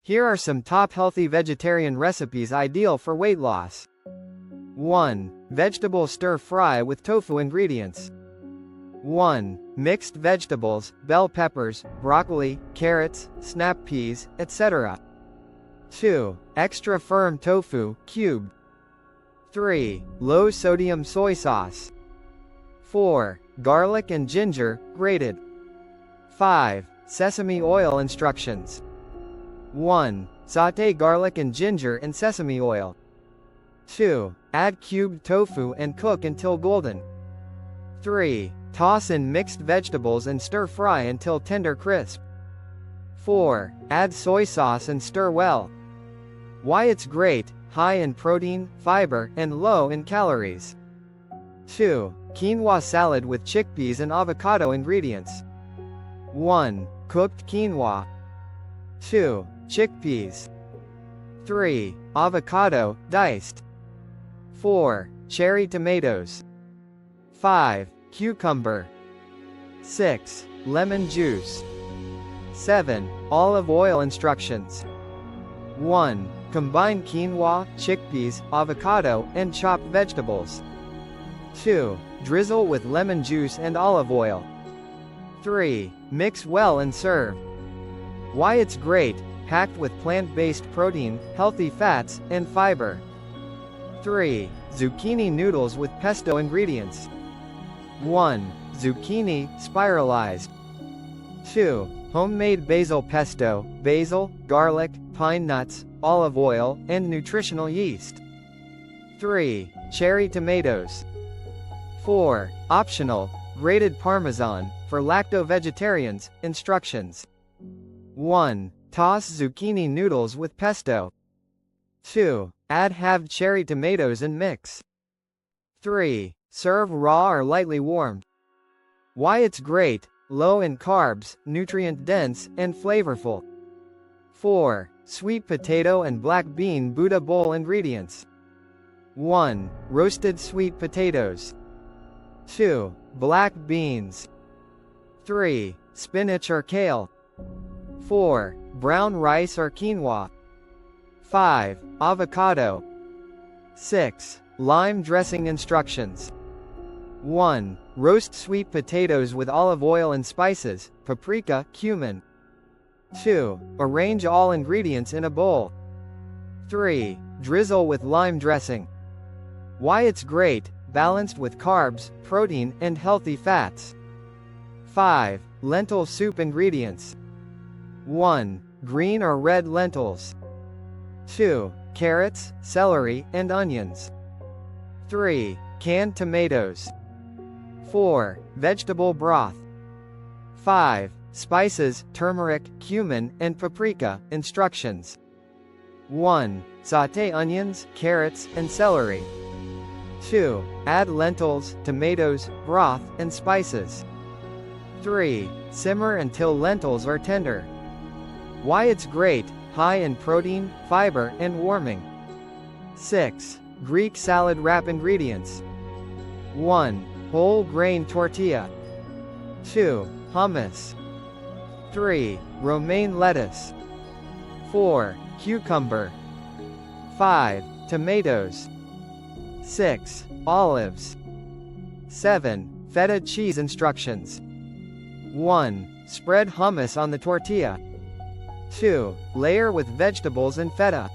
Here are some top healthy vegetarian recipes ideal for weight loss. 1. Vegetable stir-fry with tofu ingredients. 1. Mixed vegetables, bell peppers, broccoli, carrots, snap peas, etc. 2. Extra firm tofu, cubed. 3. Low-sodium soy sauce. 4. Garlic and ginger, grated. 5. Sesame oil instructions. 1. Sauté garlic and ginger in sesame oil. 2. Add cubed tofu and cook until golden. 3. Toss in mixed vegetables and stir-fry until tender crisp. 4. Add soy sauce and stir well. Why it's great: high in protein, fiber, and low in calories. 2. Quinoa salad with chickpeas and avocado ingredients. 1. Cooked quinoa. 2. Chickpeas. 3. Avocado, diced. 4. Cherry tomatoes. 5. Cucumber. 6. Lemon juice. 7. Olive oil instructions. 1. Combine quinoa, chickpeas, avocado, and chopped vegetables. 2. Drizzle with lemon juice and olive oil. 3. Mix well and serve. Why it's great: packed with plant-based protein, healthy fats, and fiber. 3. Zucchini noodles with pesto ingredients. 1. Zucchini, spiralized. 2. Homemade basil pesto, basil, garlic, pine nuts, olive oil, and nutritional yeast. 3. Cherry tomatoes. 4. Optional, grated Parmesan, for lacto-vegetarians, instructions. 1. Toss zucchini noodles with pesto. 2. Add halved cherry tomatoes and mix. 3. Serve raw or lightly warmed. Why it's great: low in carbs, nutrient-dense, and flavorful. 4. Sweet potato and black bean Buddha bowl ingredients. 1. Roasted sweet potatoes. 2. Black beans. 3. Spinach or kale. 4. Brown rice or quinoa. 5. Avocado. 6. Lime dressing instructions. 1. Roast sweet potatoes with olive oil and spices, paprika, cumin. 2. Arrange all ingredients in a bowl. 3. Drizzle with lime dressing. Why it's great: balanced with carbs, protein, and healthy fats. 5. Lentil soup ingredients. 1. Green or red lentils. 2. Carrots, celery, and onions. 3. Canned tomatoes. 4. Vegetable broth. 5. Spices, turmeric, cumin, and paprika, instructions. 1. Sauté onions, carrots, and celery. 2. Add lentils, tomatoes, broth, and spices. 3. Simmer until lentils are tender. Why it's great: high in protein, fiber, and warming. 6. Greek salad wrap ingredients. 1. Whole grain tortilla. 2. Hummus. 3. Romaine lettuce. 4. Cucumber. 5. Tomatoes. 6. Olives. 7. Feta cheese instructions. 1. Spread hummus on the tortilla. 2. Layer with vegetables and feta.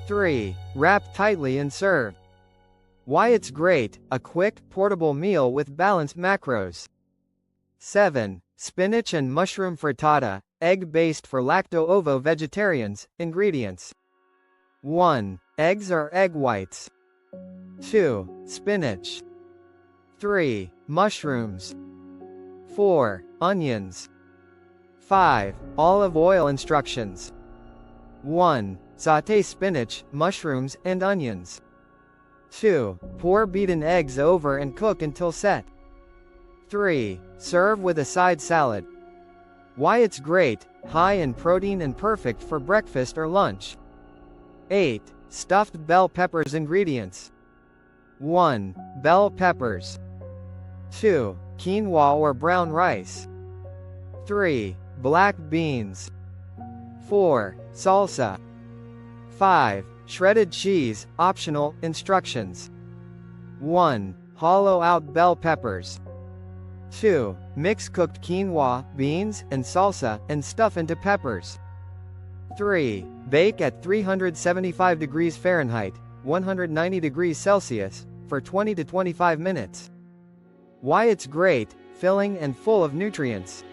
3. Wrap tightly and serve. Why it's great: a quick, portable meal with balanced macros. 7. Spinach and mushroom frittata, egg-based for Lacto-Ovo vegetarians, ingredients. 1. Eggs or egg whites. 2. Spinach. 3. Mushrooms. 4. Onions. 5. Olive oil instructions. 1. Sauté spinach, mushrooms, and onions. 2. Pour beaten eggs over and cook until set. 3. Serve with a side salad. Why it's great: high in protein and perfect for breakfast or lunch. 8. Stuffed bell peppers ingredients. 1. Bell peppers. 2. Quinoa or brown rice. 3. Black beans. 4. Salsa. 5. Shredded cheese, optional, instructions. 1. Hollow out bell peppers. 2. Mix cooked quinoa, beans, and salsa, and stuff into peppers. 3. Bake at 375 degrees Fahrenheit, 190 degrees Celsius, for 20 to 25 minutes. Why it's great, filling and full of nutrients.